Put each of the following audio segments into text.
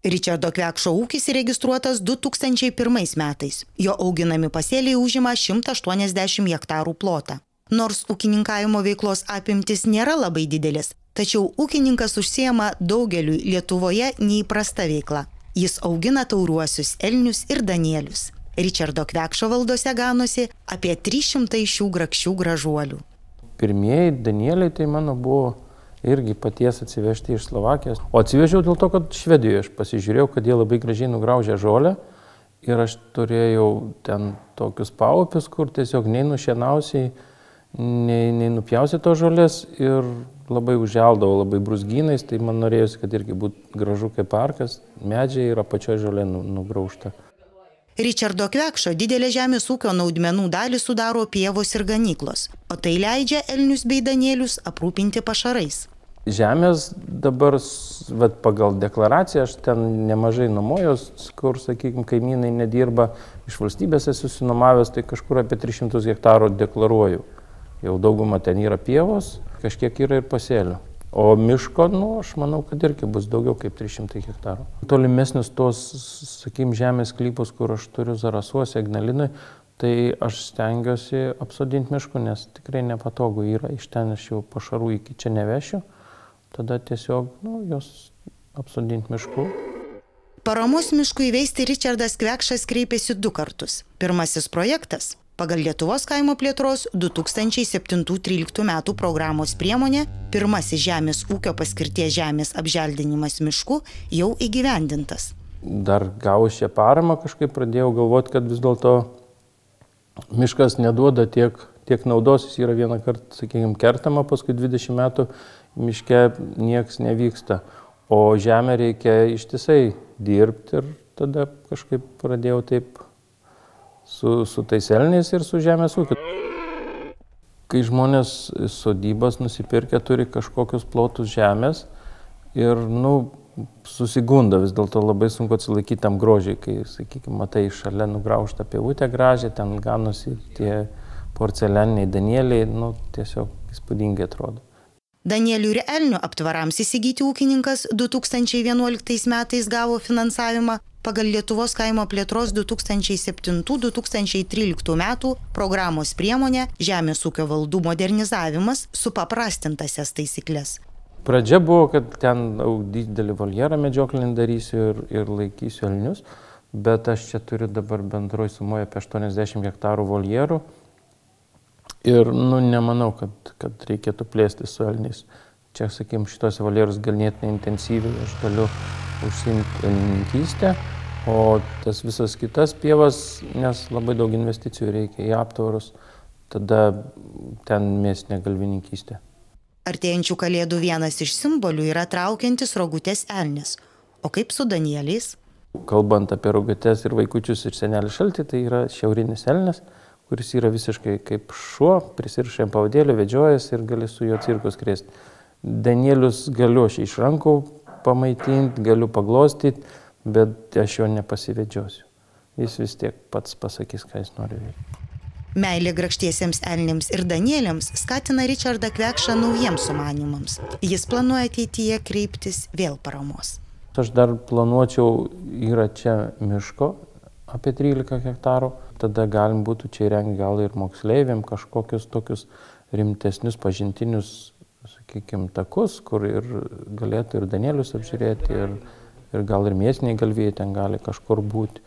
Ričardo Kvekšo ūkis įregistruotas 2001 metais. Jo auginami pasėliai užima 180 hektarų plotą. Nors ūkininkavimo veiklos apimtis nėra labai didelis, tačiau ūkininkas užsiema daugeliui Lietuvoje neįprasta veikla. Jis augina tauriuosius elnius ir danielius. Ričardo Kvekšo valdose ganosi apie 300 šių grakščių gražuolių. Pirmieji danieliai tai mano buvo irgi paties atsivežti iš Slovakijos. O atsivežiau dėl to, kad Švedijoje aš pasižiūrėjau, kad jie labai gražiai nugraužė žolę ir aš turėjau ten tokius paupius, kur tiesiog nei nušienausiai, nei nupjausi to žolės ir labai užželdavo, labai brūzgynais, tai man norėjosi, kad irgi būtų gražu kaip parkas, medžiai ir apačioje žolė nugraužta. Ričardo Kvekšo didelė žemės ūkio naudmenų dalį sudaro pievos ir ganyklos, o tai leidžia elnius bei danielius aprūpinti pašarais. Žemės dabar, pagal deklaraciją, aš ten nemažai nuomojos, kur, sakykime, kaimynai nedirba, iš valstybės esu susinuomavęs, tai kažkur apie 300 hektarų deklaruoju. Jau dauguma ten yra pievos, kažkiek yra ir pasėlių. O miško, aš manau, kad irgi bus daugiau kaip 300 hektarų. Tolimesnis tos, sakykime, žemės sklypus, kur aš turiu Zarasuose, Ignalinui, tai aš stengiuosi apsodinti mišku, nes tikrai nepatogu yra. Iš ten aš jau pašarų iki čia nevešiu, tada tiesiog jos apsodinti mišku. Paramos miškui įveisti Ričardas Kvekšas kreipėsi 2 kartus. Pirmasis projektas pagal Lietuvos kaimo plėtros 2007-2013 metų programos priemonė pirmasis žemės ūkio paskirties žemės apželdinimas mišku jau įgyvendintas. Dar gavus šią paramą kažkaip pradėjau galvoti, kad vis dėlto miškas neduoda tiek naudos, jis yra vieną kartą, sakykime, kertama, paskui 20 metų miške nieks nevyksta, o žemę reikia ištisai dirbti ir tada kažkaip pradėjau taip su tais elniais ir su žemės ūkiu. Kai žmonės sodybas nusipirkę turi kažkokius plotus žemės ir, susigunda vis dėlto labai sunku atsilaikyti tam grožiai, kai, sakykime, matai šalia nugraužtą pievutę gražią, ten ganosi tie porcelianiniai danieliai, tiesiog įspūdingai atrodo. Danielių ir elnių aptvarams įsigyti ūkininkas 2011 metais gavo finansavimą pagal Lietuvos kaimo plėtros 2007-2013 metų programos priemonė Žemės ūkio valdų modernizavimas supaprastintasias taisyklės. Pradžia buvo, kad ten didelį voljerą medžioklinį darysiu ir laikysiu elnius, bet aš čia turiu dabar bendroj sumoje apie 80 hektarų voljerų. Ir nemanau, kad reikėtų plėsti su elniais. Čia, sakykime, šitos voljerus ganėtinai intensyviai aš galiu užsiimti elnininkystę, o tas visas kitas pievas, nes labai daug investicijų reikia į aptvarus, tada ten mėsinė galvininkystė. Artėjančių kalėdų vienas iš simbolių yra traukiantis rogutės elnis. O kaip su danieliais? Kalbant apie rogutes ir vaikučius ir senelį šaltį, tai yra šiaurinis elnis, kuris yra visiškai kaip šuo, prisiriša ant pavadėlio, vedžiojas ir gali su juo cirkus krėsti. Danielius galiu aš iš rankų pamaitinti, galiu paglostyti, bet aš jo nepasivedžiosiu. Jis vis tiek pats pasakys, ką jis nori veikti. Meilė grakštiesiems elniams ir danieliams skatina Ričardą Kvekšą naujiems sumanymams. Jis planuoja ateityje kreiptis vėl paramos. Aš dar planuočiau, yra čia miško apie 13 hektarų, tada galim būtų čia įrengti gal ir moksleiviam kažkokius tokius rimtesnius pažintinius, sakykime, takus, kur ir galėtų ir danielius apžiūrėti, ir gal ir mėsiniai galvijai ten gali kažkur būti.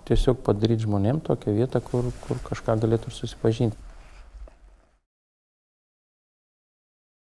Tiesiog padaryti žmonėm tokią vietą, kur kažką galėtų susipažinti.